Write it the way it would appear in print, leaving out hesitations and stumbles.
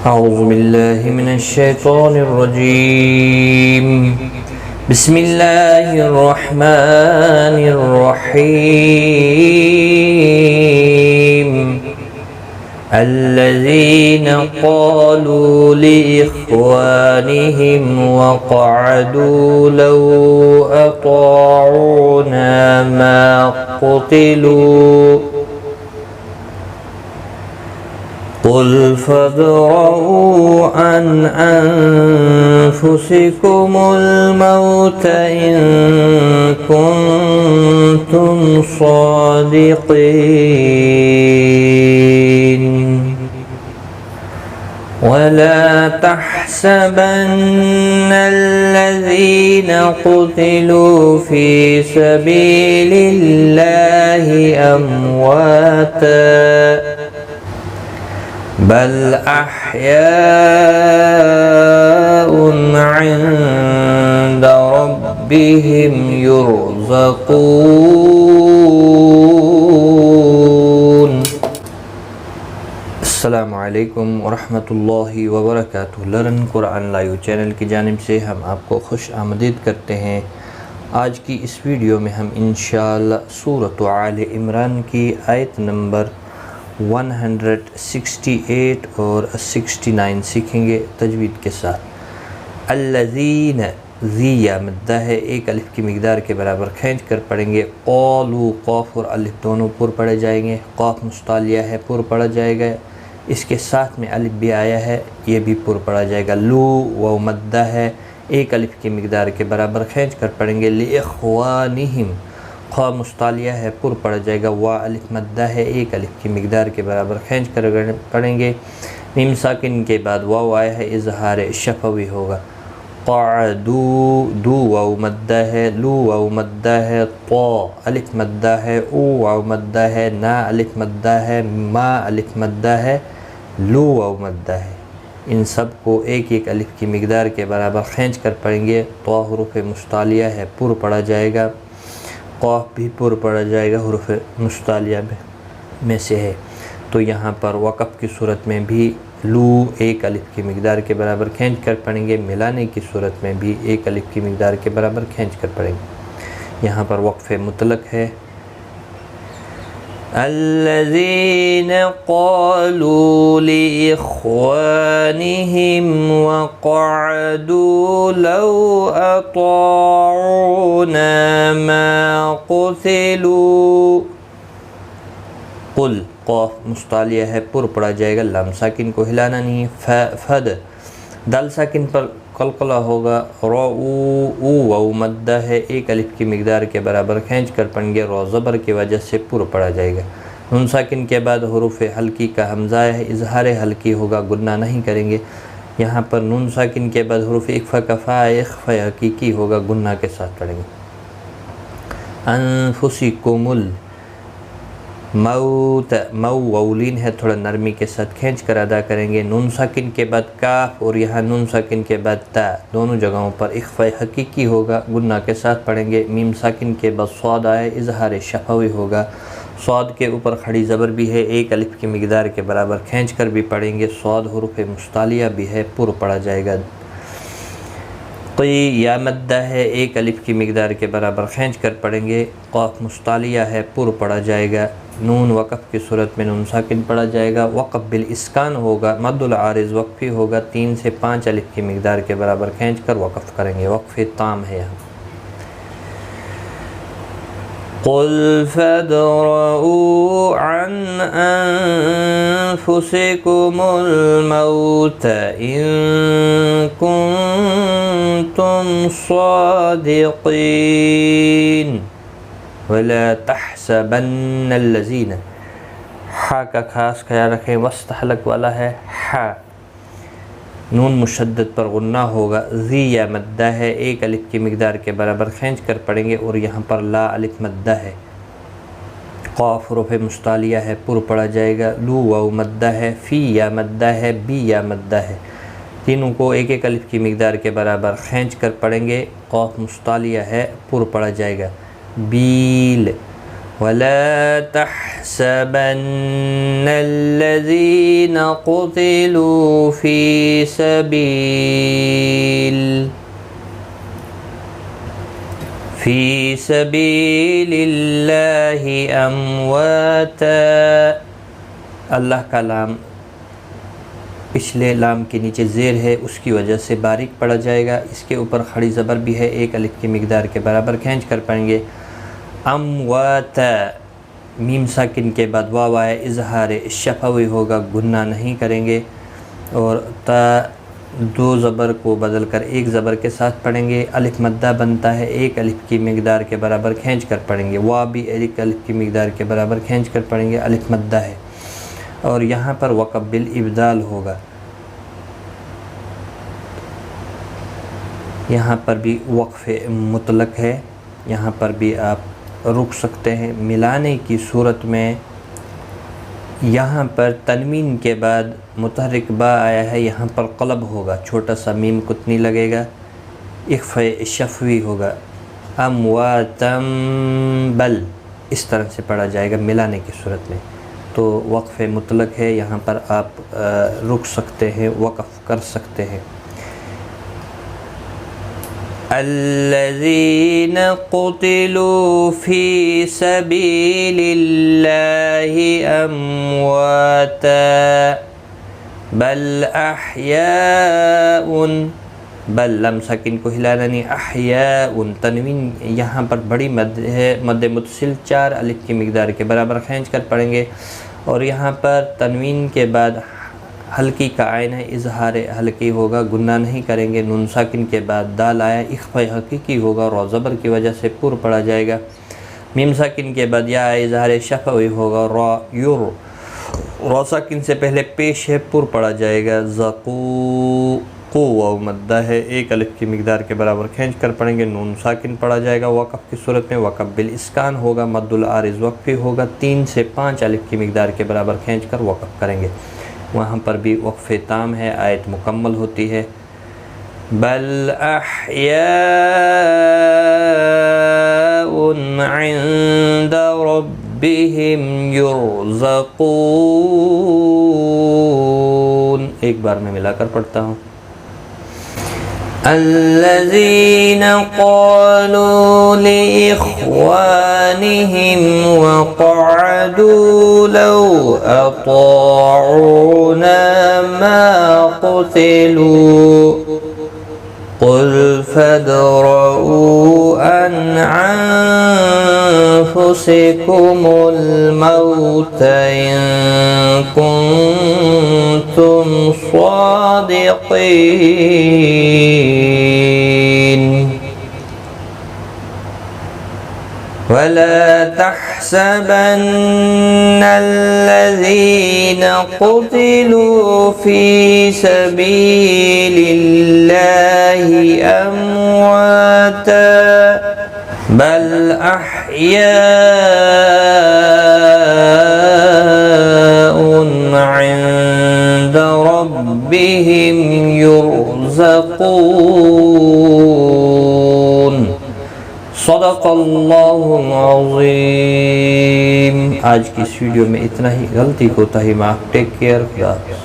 أعوذ بالله من الشيطان الرجيم. بسم الله الرحمن الرحيم. الذين قالوا لإخوانهم وقعدوا لو أطاعونا ما قتلوا قل فادرءوا عن أنفسكم الموت إن كنتم صادقين ولا تحسبن الذين قتلوا في سبيل الله أمواتا بل أحياء عند ربهم يرزقون. السلام علیکم ورحمۃ اللہ وبرکاتہ. لرن قرآن لائیو چینل کی جانب سے ہم آپ کو خوش آمدید کرتے ہیں. آج کی اس ویڈیو میں ہم انشاءاللہ سورۃ آل عمران کی آیت نمبر 168 اور 69 سیکھیں گے تجوید کے ساتھ. الذین ذی یا مدہ ہے، ایک الف کی مقدار کے برابر کھینچ کر پڑھیں گے. قالو قاف اور الف دونوں پر پڑھے جائیں گے. قاف مستعلیہ ہے، پر پڑھا جائے گا. اس کے ساتھ میں الف بھی آیا ہے، یہ بھی پر پڑھا جائے گا. لو و مدہ ہے، ایک الف کی مقدار کے برابر کھینچ کر پڑھیں گے. لإخوانہم، خواہ مستعلیہ ہے، پر پڑھا جائے گا. وا الف مدہ ہے، ایک الف کی مقدار کے برابر کھینچ کر پڑھیں گے. میم ساکن کے بعد واو آیا ہے، اظہار شفوی ہوگا. قعدو، دو واو مدہ ہے، لو واو مدہ ہے. طا الف مدہ ہے، او واو مدہ ہے. نا الف مدہ ہے، ما الف مدہ ہے. لو واو مدہ ہے. ان سب کو ایک ایک الف کی مقدار کے برابر کھینچ کر پڑھیں گے. طا حروف مستعلیہ ہے، پر پڑھا جائے گا. قاف بھی پر پڑھا جائے گا، حروف مستعلیہ میں سے ہے. تو یہاں پر وقف کی صورت میں بھی لو ایک الف کی مقدار کے برابر کھینچ کر پڑھیں گے. ملانے کی صورت میں بھی ایک الف کی مقدار کے برابر کھینچ کر پڑھیں گے. یہاں پر وقف مطلق ہے. الذین قالوا لإخوانهم وقعدوا لو أطاعونا ما قتلوا. قل قاف مستعلیہ ہے، پر پڑھا جائے گا. لام ساکن کو ہلانا نہیں. فد دال ساکن پر قلقلہ ہوگا. رو او واو مدہ ہے، ایک الف کی مقدار کے برابر کھینچ کر پڑھیں گے. رو زبر کی وجہ سے پر پڑھا جائے گا. نون ساکن کے بعد حروف حلقی کا حمزہ ہے، اظہار حلقی ہوگا، گنہ نہیں کریں گے. یہاں پر نون ساکن کے بعد حروف اخفا کفا اخفا حقیقی ہوگا، گنہ کے ساتھ پڑھیں گے. انفسکم الموت، مو وولین ہے، تھوڑا نرمی کے ساتھ کھینچ کر ادا کریں گے. نون ساکن کے بعد کاف اور یہاں نون ساکن کے بعد تا، دونوں جگہوں پر اخفا حقیقی ہوگا، گنہ کے ساتھ پڑھیں گے. میم ساکن کے بعد صاد آئے، اظہار شفوی ہوگا. صاد کے اوپر کھڑی زبر بھی ہے، ایک الف کی مقدار کے برابر کھینچ کر بھی پڑھیں گے. صاد حروف مستعلیہ بھی ہے، پر پڑھا جائے گا. قی یا مدہ ہے، ایک الف کی مقدار کے برابر کھینچ کر پڑھیں گے. قاف مستعلیہ ہے، پر پڑھا جائے گا. نون وقف کی صورت میں نون ساکن پڑھا جائے گا. وقف بالاسکان ہوگا، مد العارض وقفی ہوگا. 3 سے 5 الف کی مقدار کے برابر کھینچ کر وقف کریں گے. وقف تام ہے یہاں. قل فادرءوا عن أنفسكم الموت إن كنتم صادقين ولا تحسبن الذين، حا کا خاص خیال رکھیں، وسط حلق والا ہے. حا نون مشدد پر غنہ ہوگا. ذی یا مدہ ہے، ایک الف کی مقدار کے برابر کھینچ کر پڑھیں گے. اور یہاں پر لا الف مدہ ہے. قاف حروف مستعلیہ ہے، پر پڑھا جائے گا. لو واو مدہ ہے. فی یا مدہ ہے. بی یا مدہ ہے. تینوں کو ایک ایک الف کی مقدار کے برابر کھینچ کر پڑھیں گے. قاف مستعلیہ ہے، پر پڑھا جائے گا. بیل ولا تحسبن الذين قتلوا في سبيل الله امواتا. اللہ کا لام پچھلے لام کے نیچے زیر ہے، اس کی وجہ سے باریک پڑا جائے گا. اس کے اوپر کھڑی زبر بھی ہے، ایک الف کی مقدار کے برابر کھینچ کر پڑھیں گے. امواتا، میم ساکن کے بعد واو آیا، اظہار شفوی ہوگا، گنہ نہیں کریں گے. اور تا دو زبر کو بدل کر ایک زبر کے ساتھ پڑھیں گے. الف مدہ بنتا ہے، ایک الف کی مقدار کے برابر کھینچ کر پڑھیں گے. وا بھی ایک الف کی مقدار کے برابر کھینچ کر پڑھیں گے، الف مدہ ہے. اور یہاں پر وقف بالابدال ہوگا. یہاں پر بھی وقف مطلق ہے، یہاں پر بھی آپ رک سکتے ہیں. ملانے کی صورت میں یہاں پر تنوین کے بعد متحرک با آیا ہے، یہاں پر قلب ہوگا، چھوٹا سا میم کتنی لگے گا، اخفاء شفوی ہوگا. امواتم بل، اس طرح سے پڑھا جائے گا ملانے کی صورت میں. تو وقف مطلق ہے، یہاں پر آپ رک سکتے ہیں، وقف کر سکتے ہیں. الذين قتلوا في سبيل الله أمواتا بل أحياء. بل لم ساکن کو ہلانا نہیں، احیاء. تنوین یہاں پر بڑی مد ہے، مد متصل 4 الف کی مقدار کے برابر کھینچ کر پڑھیں گے. اور یہاں پر تنوین کے بعد ہلکی کا عین ہے، اظہار ہلکی ہوگا، گنہ نہیں کریں گے. نون ساکن کے بعد دال آیا، اخفاء حقیقی ہوگا، رو زبر کی وجہ سے پر پڑا جائے گا. میم ساکن کے بعد یا اظہار شفوی ہوگا، رو ساکن سے پہلے پیش ہے، پر پڑا جائے گا. زقو، قو واو مدہ ہے، ایک الف کی مقدار کے برابر کھینچ کر پڑھیں گے. نون ساکن پڑا جائے گا. وقف کی صورت میں وقف بالاسکان ہوگا، مد العارض وقفی ہوگا، 3 سے 5 الف کی مقدار کے برابر کھینچ کر وقف کریں گے. وہاں پر بھی وقف تام ہے، آیت مکمل ہوتی ہے. بل احیاء عند ربهم یرزقون. ایک بار میں ملا کر پڑھتا ہوں. الذين قالوا لإخوانهم وقعدوا لو أطاعونا ما قتلوا قل فادرءوا عن أنفسكم الموت إن كنتم صادقين ولا تحسبن الذين قتلوا في سبيل الله أمواتا بل أحياء عند ربهم يرزقون. صدق اللہ العظیم. آج کی اس ویڈیو میں اتنا ہی. غلطی کوتاہی معاف. Take care. خدا حافظ.